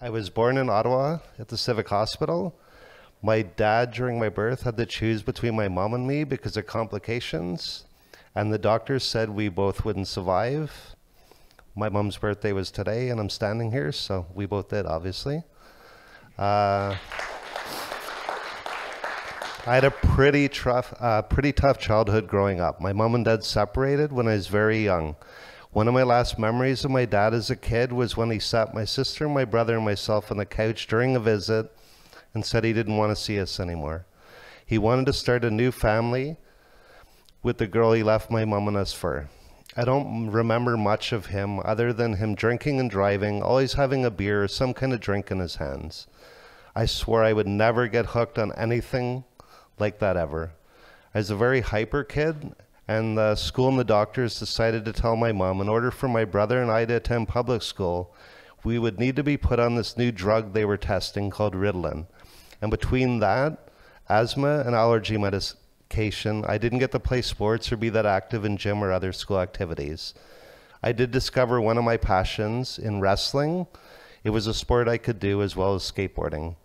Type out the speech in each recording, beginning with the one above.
I was born in Ottawa at the Civic Hospital. My dad, during my birth, had to choose between my mom and me because of complications, and the doctors said we both wouldn't survive. My mom's birthday was today, and I'm standing here, so we both did, obviously. I had a pretty tough childhood growing up. My mom and dad separated when I was very young. One of my last memories of my dad as a kid was when he sat my sister, my brother, and myself on the couch during a visit and said he didn't want to see us anymore. He wanted to start a new family with the girl he left my mom and us for. I don't remember much of him other than him drinking and driving, always having a beer or some kind of drink in his hands. I swore I would never get hooked on anything like that ever. I was a very hyper kid, and the school and the doctors decided to tell my mom in order for my brother and I to attend public school, we would need to be put on this new drug they were testing called Ritalin. And between that, asthma and allergy medication, I didn't get to play sports or be that active in gym or other school activities. I did discover one of my passions in wrestling. It was a sport I could do as well as skateboarding.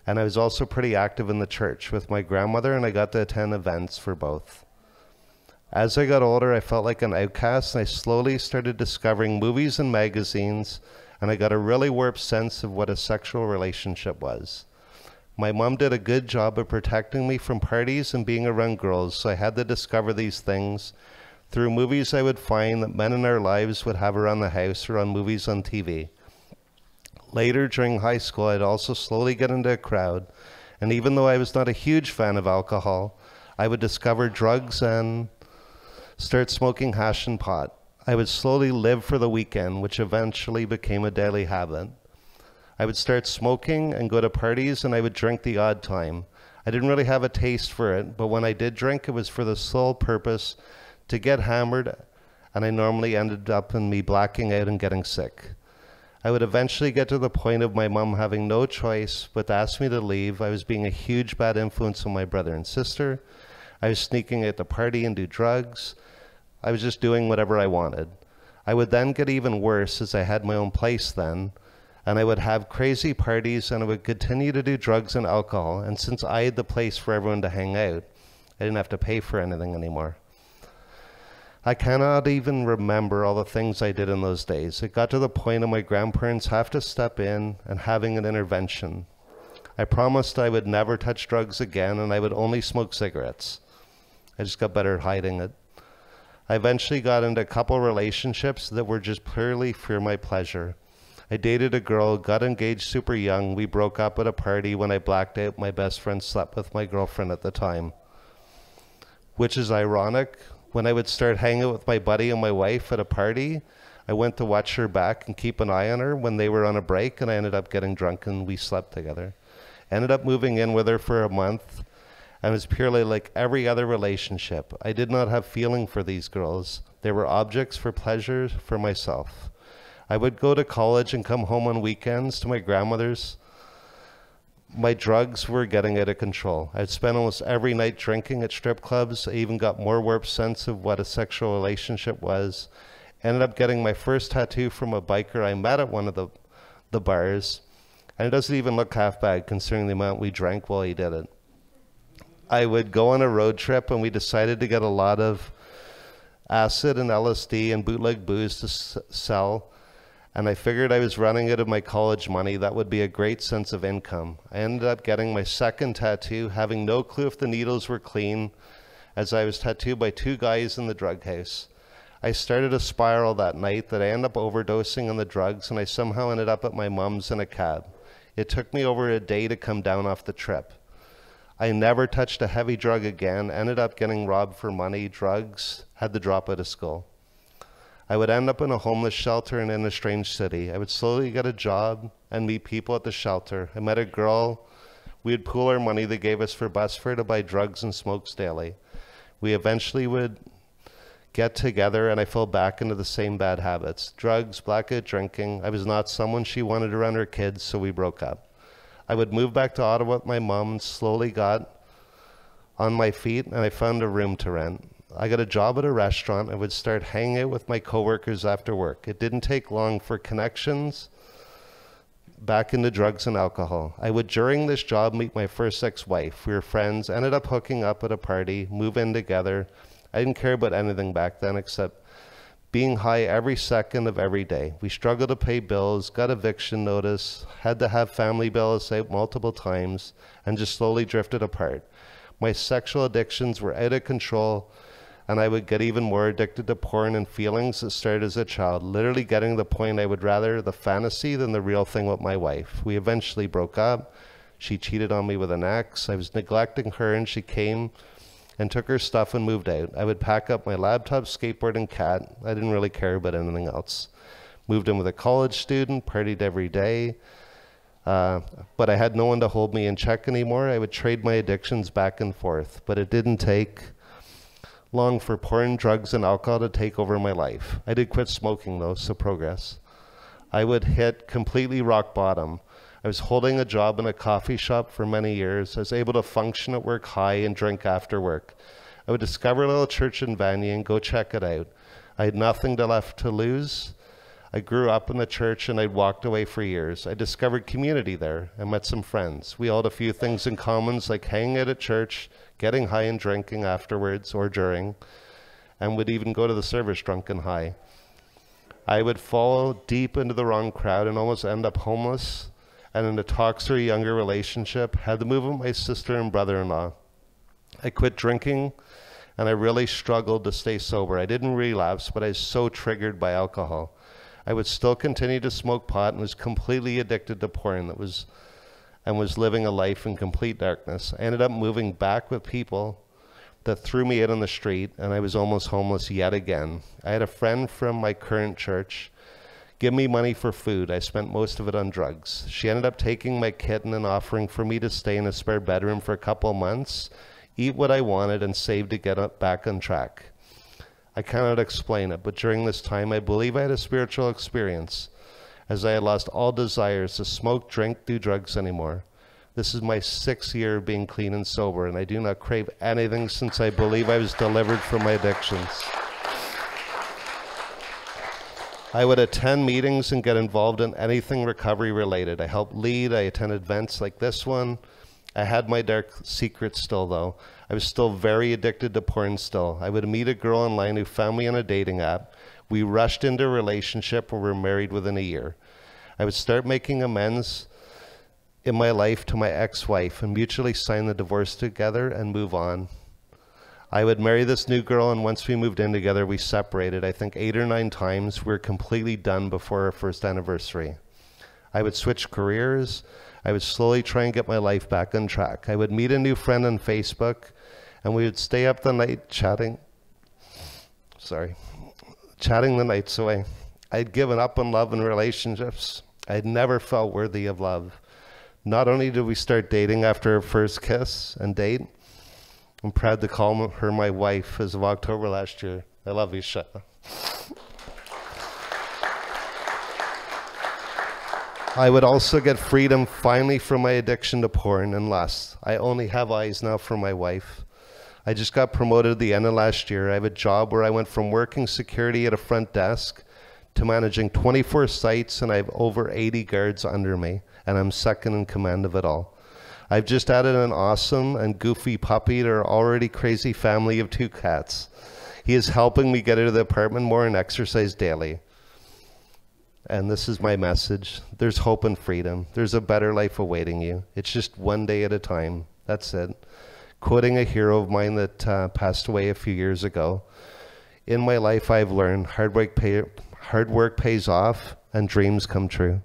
And I was also pretty active in the church with my grandmother, and I got to attend events for both. As I got older, I felt like an outcast, and I slowly started discovering movies and magazines, and I got a really warped sense of what a sexual relationship was. My mom did a good job of protecting me from parties and being around girls, so I had to discover these things through movies I would find that men in our lives would have around the house or on movies on TV. Later, during high school, I'd also slowly get into a crowd, and even though I was not a huge fan of alcohol, I would discover drugs and start smoking hash and pot. I would slowly live for the weekend, which eventually became a daily habit. I would start smoking and go to parties, and I would drink the odd time. I didn't really have a taste for it, but when I did drink, it was for the sole purpose to get hammered, and I normally ended up in me blacking out and getting sick. I would eventually get to the point of my mom having no choice but to ask me to leave. I was being a huge bad influence on my brother and sister. I was sneaking out to party and do drugs. I was just doing whatever I wanted. I would then get even worse as I had my own place then, and I would have crazy parties, and I would continue to do drugs and alcohol, and since I had the place for everyone to hang out, I didn't have to pay for anything anymore. I cannot even remember all the things I did in those days. It got to the point of my grandparents have to step in and having an intervention. I promised I would never touch drugs again, and I would only smoke cigarettes. I just got better at hiding it. I eventually got into a couple relationships that were just purely for my pleasure. I dated a girl, got engaged super young. We broke up at a party. When I blacked out, my best friend slept with my girlfriend at the time. Which is ironic. When I would start hanging out with my buddy and my wife at a party, I went to watch her back and keep an eye on her when they were on a break, and I ended up getting drunk and we slept together. Ended up moving in with her for a month. And it was purely like every other relationship. I did not have feeling for these girls. They were objects for pleasure for myself. I would go to college and come home on weekends to my grandmother's. My drugs were getting out of control. I'd spend almost every night drinking at strip clubs. I even got more warped sense of what a sexual relationship was. Ended up getting my first tattoo from a biker I met at one of the bars. And it doesn't even look half bad considering the amount we drank while he did it. I would go on a road trip, and we decided to get a lot of acid and LSD and bootleg booze to sell. And I figured I was running out of my college money. That would be a great sense of income. I ended up getting my second tattoo, having no clue if the needles were clean, as I was tattooed by two guys in the drug house. I started a spiral that night that I ended up overdosing on the drugs, and I somehow ended up at my mom's in a cab. It took me over a day to come down off the trip. I never touched a heavy drug again, ended up getting robbed for money, drugs, had to drop out of school. I would end up in a homeless shelter and in a strange city. I would slowly get a job and meet people at the shelter. I met a girl. We would pool our money they gave us for bus fare to buy drugs and smokes daily. We eventually would get together, and I fell back into the same bad habits. Drugs, blackout drinking. I was not someone she wanted around her kids, so we broke up. I would move back to Ottawa with my mom and slowly got on my feet, and I found a room to rent. I got a job at a restaurant. I would start hanging out with my coworkers after work. It didn't take long for connections back into drugs and alcohol. I would, during this job, meet my first ex-wife. We were friends, ended up hooking up at a party, move in together. I didn't care about anything back then except being high every second of every day. We struggled to pay bills, got eviction notice, had to have family bills out multiple times, and just slowly drifted apart. My sexual addictions were out of control, and I would get even more addicted to porn and feelings that started as a child, literally getting to the point I would rather the fantasy than the real thing with my wife. We eventually broke up. She cheated on me with an ex. I was neglecting her, and she came and took her stuff and moved out. I would pack up my laptop, skateboard, and cat. I didn't really care about anything else. Moved in with a college student, partied every day. But I had no one to hold me in check anymore. I would trade my addictions back and forth, but it didn't take long for porn, drugs, and alcohol to take over my life. I did quit smoking though, so progress. I would hit completely rock bottom. I was holding a job in a coffee shop for many years. I was able to function at work high and drink after work. I would discover a little church in Vanier and go check it out. I had nothing left to lose. I grew up in the church and I'd walked away for years. I discovered community there. I met some friends. We all had a few things in common, like hanging out at church, getting high and drinking afterwards or during, and would even go to the service drunk and high. I would fall deep into the wrong crowd and almost end up homeless and in a toxic younger relationship. Had to move with my sister and brother-in-law. I quit drinking and I really struggled to stay sober. I didn't relapse, but I was so triggered by alcohol. I would still continue to smoke pot and was completely addicted to porn was living a life in complete darkness. I ended up moving back with people that threw me out on the street, and I was almost homeless yet again. I had a friend from my current church give me money for food. I spent most of it on drugs. She ended up taking my kitten and offering for me to stay in a spare bedroom for a couple of months, eat what I wanted, and save to get back on track. I cannot explain it, but during this time, I believe I had a spiritual experience, as I had lost all desires to smoke, drink, do drugs anymore. This is my 6th year of being clean and sober, and I do not crave anything since I believe I was delivered from my addictions. I would attend meetings and get involved in anything recovery related. I helped lead, I attended events like this one. I had my dark secrets still though. I was still very addicted to porn still. I would meet a girl online who found me on a dating app. We rushed into a relationship and were married within a year. I would start making amends in my life to my ex-wife and mutually sign the divorce together and move on. I would marry this new girl, and once we moved in together, we separated. I think 8 or 9 times. We were completely done before our first anniversary. I would switch careers. I would slowly try and get my life back on track. I would meet a new friend on Facebook, and we would stay up the night chatting the nights away. I'd given up on love and relationships. I'd never felt worthy of love. Not only did we start dating after our first kiss and date, I'm proud to call her my wife as of October last year. I love you, Shetta. I would also get freedom finally from my addiction to porn and lust. I only have eyes now for my wife. I just got promoted at the end of last year. I have a job where I went from working security at a front desk to managing 24 sites, and I have over 80 guards under me, and I'm second in command of it all. I've just added an awesome and goofy puppy to our already crazy family of 2 cats. He is helping me get out of the apartment more and exercise daily. And this is my message. There's hope and freedom. There's a better life awaiting you. It's just one day at a time. That's it. Quoting a hero of mine that passed away a few years ago. In my life, I've learned hard work pays off and dreams come true.